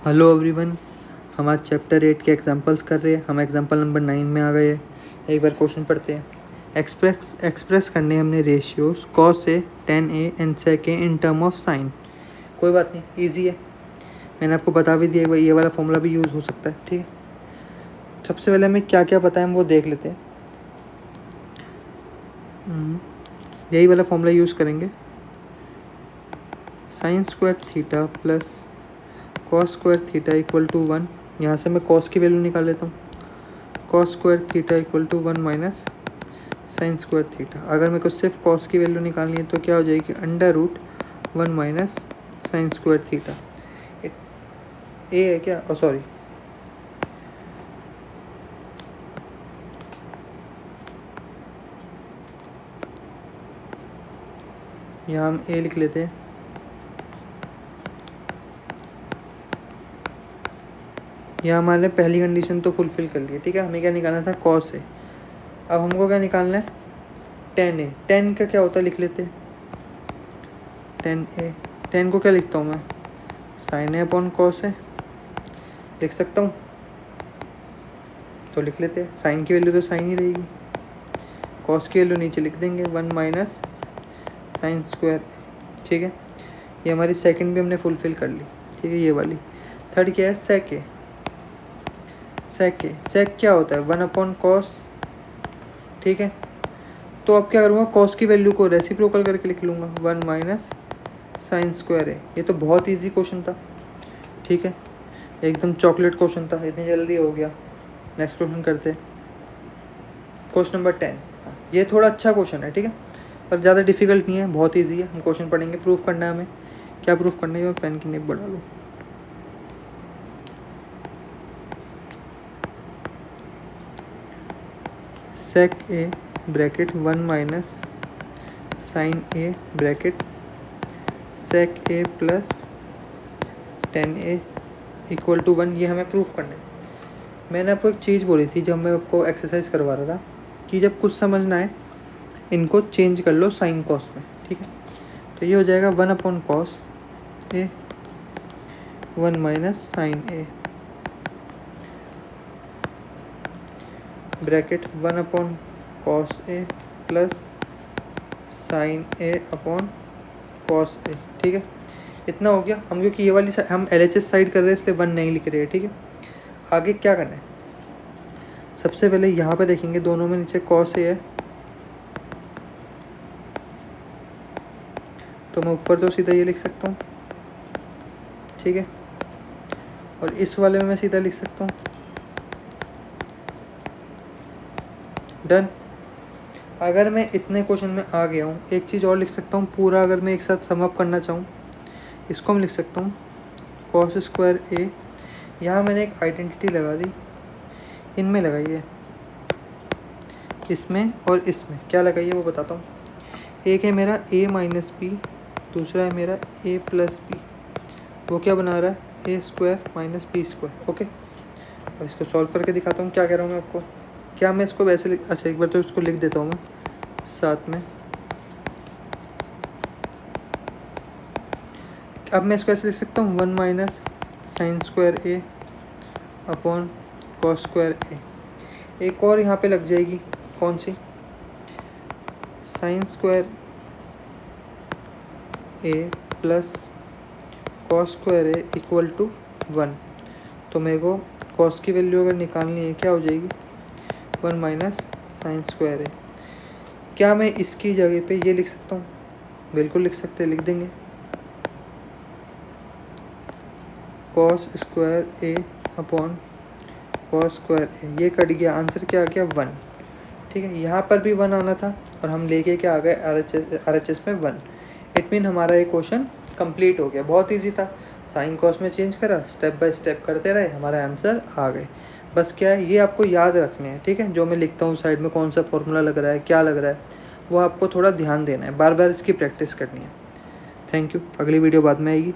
Hello everyone, हम आज chapter 8 के एग्जांपल्स कर रहे हैं। हम एग्जांपल नंबर 9 में आ गए हैं। एक बार क्वेश्चन पढ़ते हैं। एक्सप्रेस करने हमने ratios cos a, tan a and sec a in term of sine. कोई बात नहीं, इजी है। मैंने आपको बता भी दिया, ये वाला फॉर्मूला भी यूज़ हो सकता है। ठीक है, सबसे पहले हमें क्या क्या पता है हम वो देख लेते हैं। यही वाला फॉर्मूला यूज़ करेंगे। Sine square theta plus cos square theta equal to 1। यहाँ से मैं कॉस की वैल्यू निकाल लेता हूँ। Cos square theta equal to 1 minus sine square theta. अगर मेरे को सिर्फ कॉस की वैल्यू निकालनी है तो क्या हो जाएगी, under root 1 minus sine square theta. A है क्या, ओ सॉरी, यहाँ हम ए लिख लेते हैं। यहाँ हमारे पहली कंडीशन तो फुलफिल कर ली है। ठीक है, हमें क्या निकालना था, कॉस है। अब हमको क्या निकालना है, टेन ए। टेन का क्या होता है लिख लेते हैं, टेन ए। टेन को क्या लिखता हूँ मैं, साइन ए अपॉन कॉस है लिख सकता हूँ, तो लिख लेते हैं। साइन की वैल्यू तो साइन ही रहेगी, कॉस की वैल्यू नीचे लिख देंगे 1 माइनस साइन स्क्वायर। ठीक है, ये हमारी सेकंड भी हमने फुलफिल कर ली। ठीक है, ये वाली। थर्ड क्या है, सेक ए। सेक ए, सेक क्या होता है, 1 अपॉन कॉस। ठीक है, तो अब क्या करूँगा, कॉस की वैल्यू को रेसिप्रोकल करके लिख लूँगा 1 माइनस साइन स्क्वायर है। ये तो बहुत इजी क्वेश्चन था। ठीक है, एकदम चॉकलेट क्वेश्चन था, इतनी जल्दी हो गया। नेक्स्ट क्वेश्चन करते हैं, क्वेश्चन नंबर 10। ये थोड़ा अच्छा क्वेश्चन है, ठीक है, पर ज़्यादा डिफिकल्ट नहीं है, बहुत ईजी है। हम क्वेश्चन पढ़ेंगे, प्रूफ करना है हमें। क्या प्रूफ करना है, पेन की निब बढ़ा लो। Sec A bracket 1 minus sine A bracket sec A plus tan A equal to 1, ये हमें प्रूफ करना है। मैंने आपको एक चीज़ बोली थी जब मैं आपको एक्सरसाइज करवा रहा था, कि जब कुछ समझना है इनको चेंज कर लो साइन कॉस में। ठीक है, तो ये हो जाएगा 1 upon cos A 1 minus sine A bracket 1 upon cos A plus sign A upon cos A. ठीक है, इतना हो गया। हम क्योंकि ये वाली हम LHS साइड कर रहे हैं इसलिए 1 नहीं लिख रहे हैं। ठीक है, आगे क्या करना है, सबसे पहले यहाँ पे देखेंगे दोनों में नीचे कॉस ए है, तो मैं ऊपर तो सीधा ये लिख सकता हूँ। ठीक है, और इस वाले में मैं सीधा लिख सकता हूँ, डन। अगर मैं इतने क्वेश्चन में आ गया हूँ, एक चीज़ और लिख सकता हूँ पूरा। अगर मैं एक साथ सम अप करना चाहूँ, इसको मैं लिख सकता हूँ कॉस स्क्वायर ए। यहाँ मैंने एक आइडेंटिटी लगा दी, इनमें लगाइए, इसमें और इसमें क्या लगाइए वो बताता हूँ। एक है मेरा a माइनस बी, दूसरा है मेरा a प्लस बी। वो क्या बना रहा है, a square minus B square. Okay, अब इसको सॉल्व करके दिखाता हूँ क्या कह रहा हूँ मैं आपको। क्या मैं इसको वैसे अच्छा, एक बार तो इसको लिख देता हूँ मैं साथ में। अब मैं इसको ऐसे लिख सकता हूँ 1 minus sine square A upon cos square A. एक और यहाँ पे लग जाएगी, कौन सी, sine square A plus cos square A equal to 1। तो मेरे को कॉस की वैल्यू अगर निकालनी है क्या हो जाएगी, 1 माइनस साइन स्क्वायर ए। क्या मैं इसकी जगह पे ये लिख सकता हूँ, बिल्कुल लिख सकते हैं, लिख देंगे cos square A upon cos square ए। ये कट गया, आंसर क्या आ गया, 1। ठीक है, यहाँ पर भी 1 आना था और हम लेके क्या आ गए RHS में 1। इट मीन हमारा ये क्वेश्चन कंप्लीट हो गया। बहुत इजी था, साइन कॉस में चेंज करा, स्टेप बाय स्टेप करते रहे, हमारा आंसर आ गए। बस क्या है, ये आपको याद रखने हैं। ठीक है, जो मैं लिखता हूँ साइड में कौन सा फॉर्मूला लग रहा है, क्या लग रहा है, वो आपको थोड़ा ध्यान देना है, बार बार इसकी प्रैक्टिस करनी है। थैंक यू, अगली वीडियो बाद में आएगी।